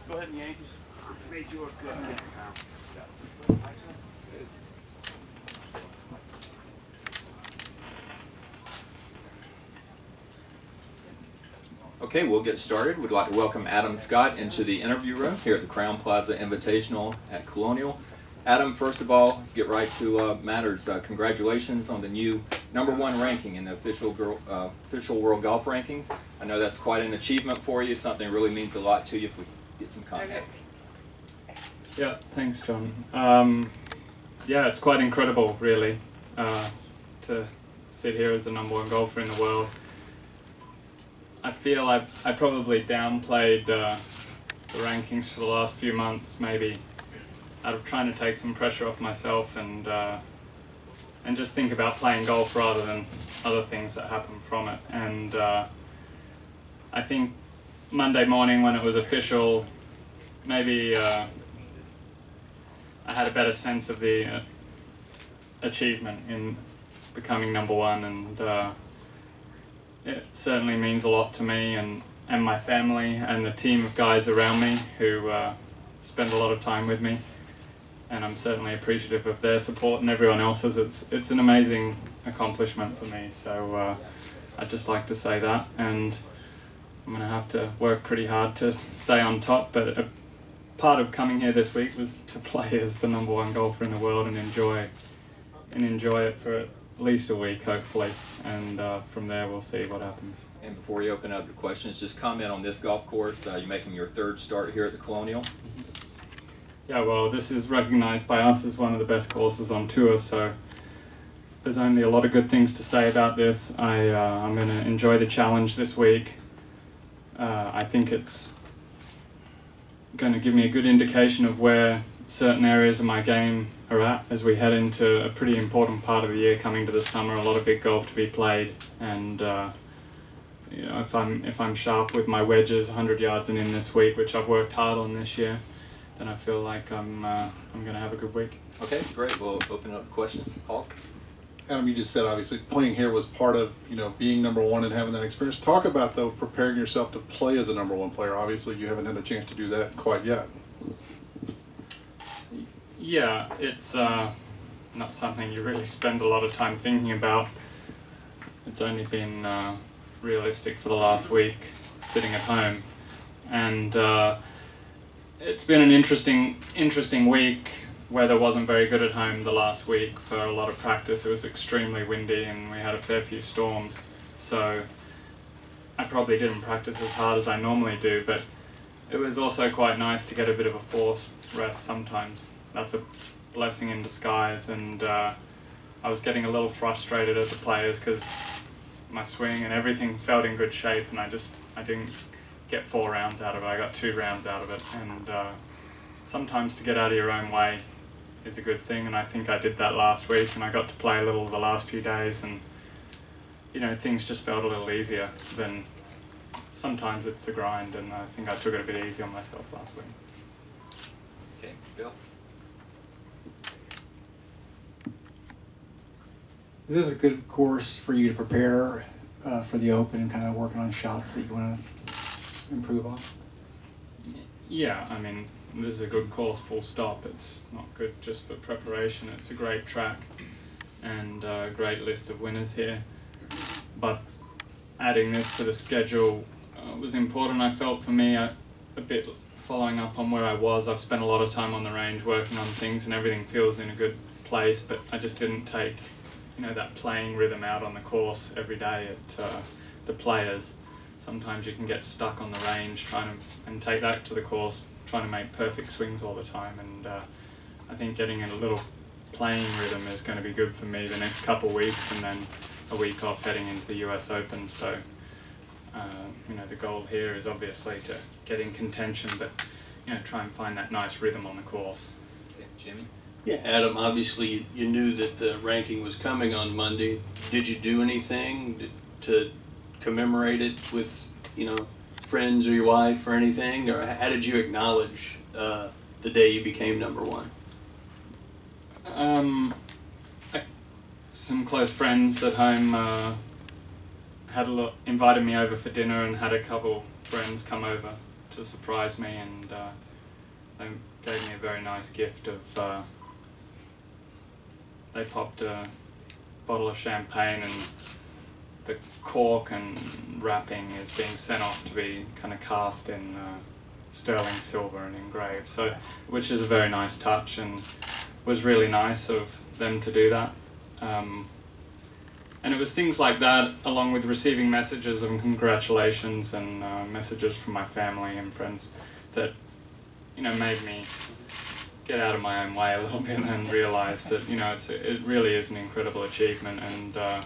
go ahead and Yankees. Made you look good. Okay, we'll get started. We'd like to welcome Adam Scott into the interview room here at the Crown Plaza Invitational at Colonial. Adam, first of all, let's get right to matters. Congratulations on the new #1 ranking in the official World Golf Rankings. I know that's quite an achievement for you, something that really means a lot to you if we get some context. Yeah, thanks, John. Yeah, it's quite incredible, really, to sit here as the #1 golfer in the world. I feel I probably downplayed the rankings for the last few months, maybe out of trying to take some pressure off myself and just think about playing golf rather than other things that happen from it. And I think Monday morning when it was official, maybe I had a better sense of the achievement in becoming #1, and it certainly means a lot to me and my family and the team of guys around me who spend a lot of time with me. And I'm certainly appreciative of their support and everyone else's. It's an amazing accomplishment for me. So I'd just like to say that. And I'm going to have to work pretty hard to stay on top. But a part of coming here this week was to play as the #1 golfer in the world and enjoy it for at least a week, hopefully, and from there we'll see what happens. And before you open up to questions, just comment on this golf course. You're making your 3rd start here at the Colonial. Yeah, well, this is recognized by us as one of the best courses on tour, so there's only a lot of good things to say about this. I'm going to enjoy the challenge this week. I think it's going to give me a good indication of where certain areas of my game are at as we head into a pretty important part of the year coming to the summer. A lot of big golf to be played, and you know, if I'm sharp with my wedges 100 yards and in this week, which I've worked hard on this year, then I feel like I'm going to have a good week. Okay, great. We'll open up questions. Hulk? Adam, you just said obviously playing here was part of, you know, being #1 and having that experience. Talk about, though, preparing yourself to play as a #1 player. Obviously, you haven't had a chance to do that quite yet. Yeah, it's not something you really spend a lot of time thinking about. It's only been realistic for the last week, sitting at home, and it's been an interesting week. Weather wasn't very good at home the last week for a lot of practice. It was extremely windy and we had a fair few storms, so I probably didn't practice as hard as I normally do, but it was also quite nice to get a bit of a forced rest sometimes. That's a blessing in disguise, and I was getting a little frustrated at the players because my swing and everything felt in good shape, and I didn't get 4 rounds out of it. I got 2 rounds out of it, and sometimes to get out of your own way is a good thing, and I think I did that last week, and I got to play a little the last few days, and you know, things just felt a little easier than sometimes it's a grind, and I think I took it a bit easy on myself last week. Okay, Bill? This is a good course for you to prepare for the Open and kind of working on shots that you want to improve on. Yeah, I mean, this is a good course, full stop. It's not good just for preparation. It's a great track and a great list of winners here. But adding this to the schedule was important, I felt, for me, a bit following up on where I was. I've spent a lot of time on the range working on things and everything feels in a good place, but I just didn't take, you know, that playing rhythm out on the course every day at the Players. Sometimes you can get stuck on the range and take that to the course, trying to make perfect swings all the time, and I think getting in a little playing rhythm is going to be good for me the next couple of weeks, and then a week off heading into the US Open. So you know, the goal here is obviously to get in contention, but you know, try and find that nice rhythm on the course. Okay, Jimmy? Yeah, Adam, obviously you knew that the ranking was coming on Monday. Did you do anything to commemorate it with, you know, friends or your wife or anything? Or how did you acknowledge the day you became #1? Some close friends at home invited me over for dinner, and had a couple friends come over to surprise me, and they gave me a very nice gift of, they popped a bottle of champagne, and the cork and wrapping is being sent off to be kind of cast in sterling silver and engraved, so which is a very nice touch, and was really nice of them to do that. And it was things like that, along with receiving messages of congratulations and messages from my family and friends, that, you know, made me get out of my own way a little bit and realise that, you know, it really is an incredible achievement, and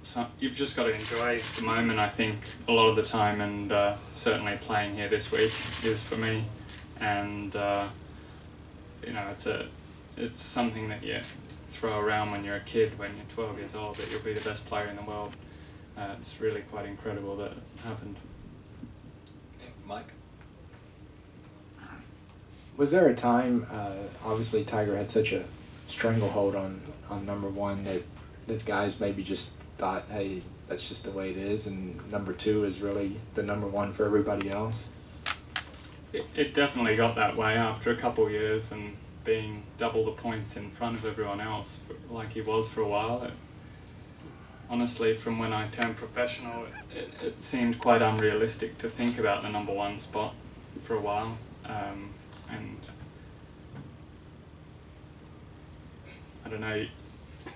so you've just got to enjoy the moment, I think, a lot of the time, and certainly playing here this week is for me, and you know, it's something that you throw around when you're a kid, when you're 12 years old, that you'll be the best player in the world. It's really quite incredible that it happened. Mike? Was there a time, obviously Tiger had such a stranglehold on number one, that guys maybe just thought, hey, that's just the way it is, and number two is really the number one for everybody else? It definitely got that way after a couple of years, and being double the points in front of everyone else, like he was for a while. Honestly, from when I turned professional, it seemed quite unrealistic to think about the number one spot for a while. And I don't know,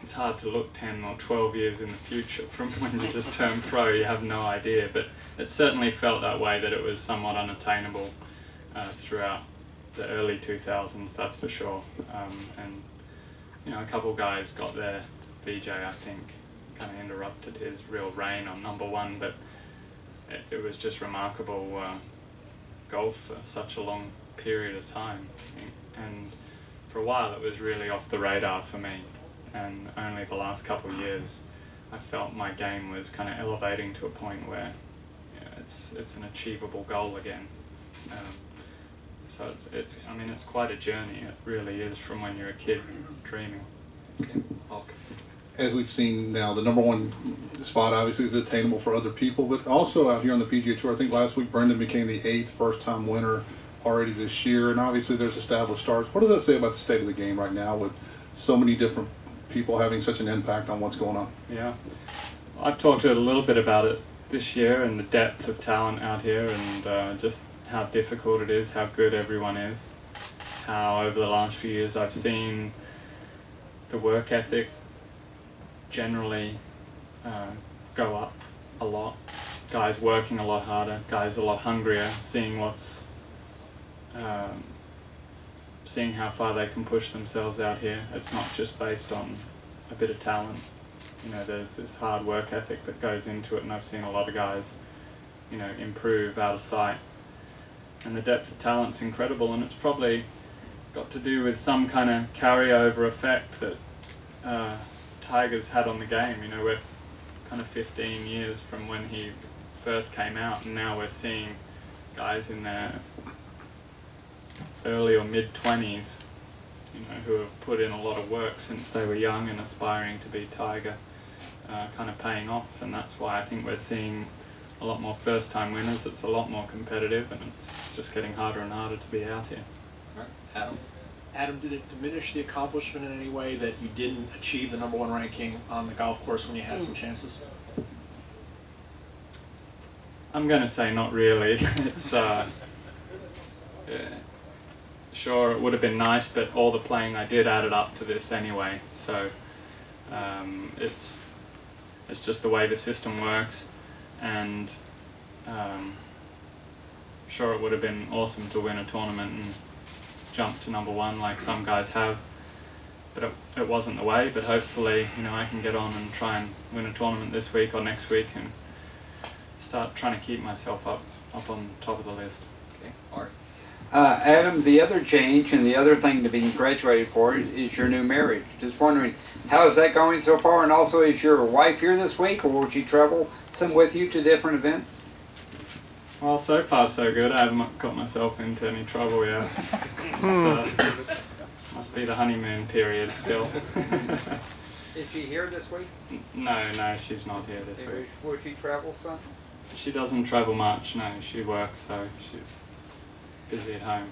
it's hard to look 10 or 12 years in the future from when you just turned pro. You have no idea, but it certainly felt that way, that it was somewhat unattainable throughout the early 2000s, that's for sure. And you know, a couple of guys got there. VJ, I think, kind of interrupted his real reign on number one, but it was just remarkable golf for such a long period of time, and for a while it was really off the radar for me, and only the last couple of years I felt my game was kind of elevating to a point where, you know, it's an achievable goal again. So I mean, it's quite a journey. It really is, from when you're a kid dreaming. Okay. Okay. As we've seen now, the number one spot obviously is attainable for other people, but also out here on the PGA Tour, I think last week Brendan became the 8th first-time winner already this year, and obviously there's established stars. What does that say about the state of the game right now, with so many different people having such an impact on what's going on? Yeah, I've talked a little bit about it this year, and the depth of talent out here, and just how difficult it is, how good everyone is, how over the last few years I've seen the work ethic generally go up a lot. Guys working a lot harder, guys a lot hungrier, seeing seeing how far they can push themselves out here. It's not just based on a bit of talent. You know, there's this hard work ethic that goes into it, and I've seen a lot of guys, you know, improve out of sight. And the depth of talent's incredible, and it's probably got to do with some kind of carryover effect that Tiger's had on the game. You know, we're kind of 15 years from when he first came out, and now we're seeing guys in their early or mid-20s, you know, who have put in a lot of work since they were young and aspiring to be Tiger, kind of paying off. And that's why I think we're seeing a lot more first-time winners. It's a lot more competitive, and it's just getting harder and harder to be out here. All right. Adam? Adam, did it diminish the accomplishment in any way that you didn't achieve the number one ranking on the golf course when you had some chances? I'm going to say not really. It's yeah, sure, it would have been nice, but all the playing I did added up to this anyway. So it's just the way the system works, and sure, it would have been awesome to win a tournament and jump to number one like some guys have, but it wasn't the way. But hopefully, you know, I can get on and try and win a tournament this week or next week and start trying to keep myself up on top of the list. Okay. Art? Adam, the other change and the other thing to be congratulated for is your new marriage. Just wondering, how is that going so far? And also, is your wife here this week, or will she travel some with you to different events? Well, so far so good. I haven't got myself into any trouble yet. So, must be the honeymoon period still. Is she here this week? No, she's not here this week. Will she travel some? She doesn't travel much, no, she works, so she's busy at home.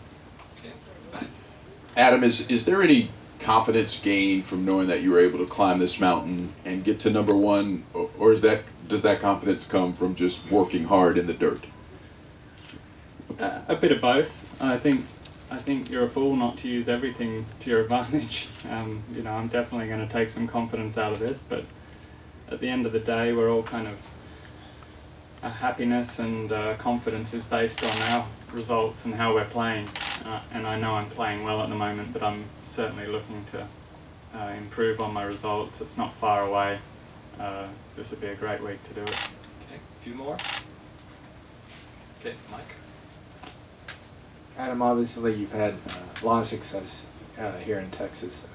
Adam, is there any confidence gained from knowing that you were able to climb this mountain and get to number one, or does that confidence come from just working hard in the dirt? A bit of both. I think you're a fool not to use everything to your advantage. You know, I'm definitely going to take some confidence out of this, but at the end of the day, we're all kind of happiness and confidence is based on our results and how we're playing. And I know I'm playing well at the moment, but I'm certainly looking to improve on my results. It's not far away. This would be a great week to do it. Okay, a few more. Okay, Mike. Adam, obviously you've had a lot of success here in Texas.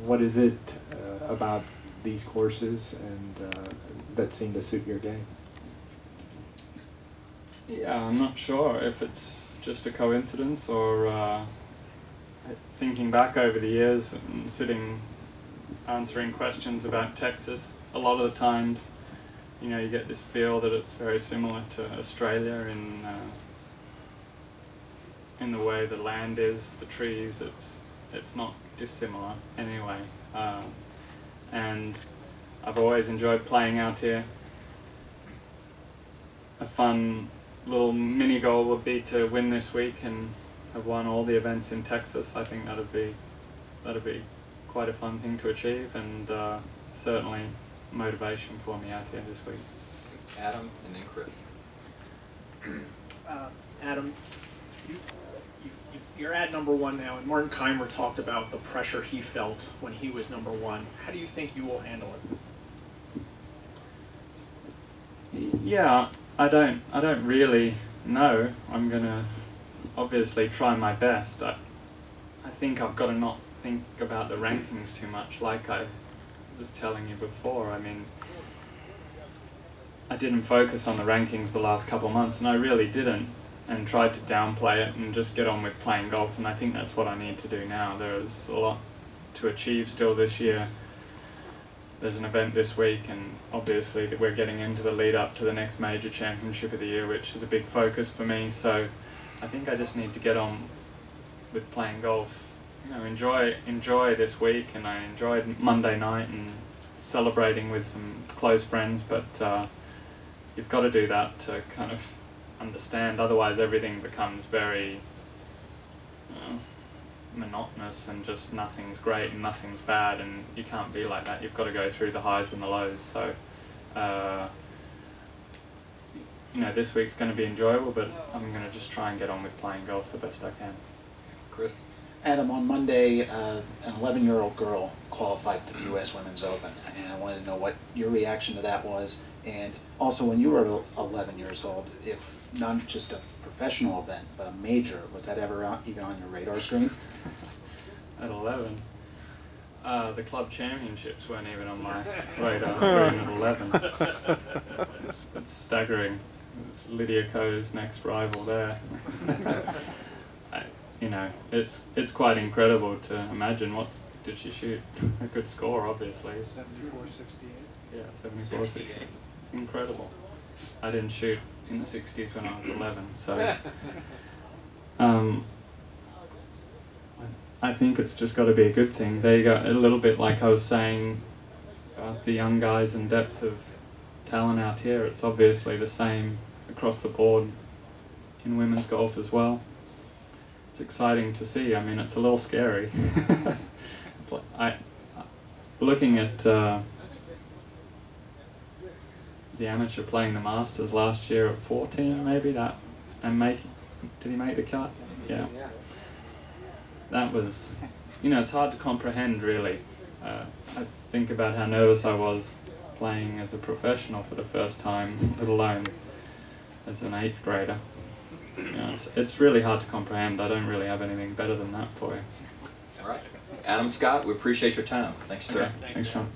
What is it about these courses and that seem to suit your game? Yeah, I'm not sure if it's just a coincidence or thinking back over the years and sitting answering questions about Texas, a lot of the times, you know, you get this feel that it's very similar to Australia in the way the land is, the trees, it's not dissimilar anyway. And I've always enjoyed playing out here. A fun little mini goal would be to win this week and have won all the events in Texas. I think that'd be quite a fun thing to achieve, and certainly motivation for me out here this week. Adam and then Chris. Adam, you're at number one now, and Martin Keimer talked about the pressure he felt when he was number one. How do you think you will handle it? Yeah, I don't really know. I'm gonna obviously try my best. I think I've got to not think about the rankings too much, like I was telling you before. I mean, I didn't focus on the rankings the last couple of months, and I really didn't, and tried to downplay it and just get on with playing golf, and I think that's what I need to do now. There's a lot to achieve still this year. There's an event this week, and obviously that we're getting into the lead up to the next major championship of the year, which is a big focus for me. So I think I just need to get on with playing golf. You know, enjoy this week, and I enjoyed Monday night and celebrating with some close friends, but you've got to do that to kind of understand, otherwise everything becomes very monotonous and just nothing's great and nothing's bad, and you can't be like that. You've got to go through the highs and the lows. So you know, this week's going to be enjoyable, but I'm going to just try and get on with playing golf the best I can. Chris? Adam, on Monday, an 11-year-old girl qualified for the U.S. Women's Open, and I wanted to know what your reaction to that was, and also when you were 11 years old, if not just a professional event, but a major, was that ever even on your radar screen? At 11? The club championships weren't even on my radar screen at 11. It's staggering. It's Lydia Ko's next rival there. You know, it's quite incredible to imagine. Did she shoot? A good score, obviously. 74-68. Yeah, 74-68. Incredible. I didn't shoot in the 60s when I was 11, so I think it's just got to be a good thing. There you go, a little bit like I was saying about the young guys and depth of talent out here. It's obviously the same across the board in women's golf as well. It's exciting to see. I mean, it's a little scary. Looking at the amateur playing the Masters last year at 14, maybe that, and did he make the cut? Yeah. That was, you know, it's hard to comprehend really. I think about how nervous I was playing as a professional for the first time, let alone as an 8th grader. You know, it's really hard to comprehend. I don't really have anything better than that for you. All right. Adam Scott, we appreciate your time. Thank you, sir. Okay. Thanks, Sean.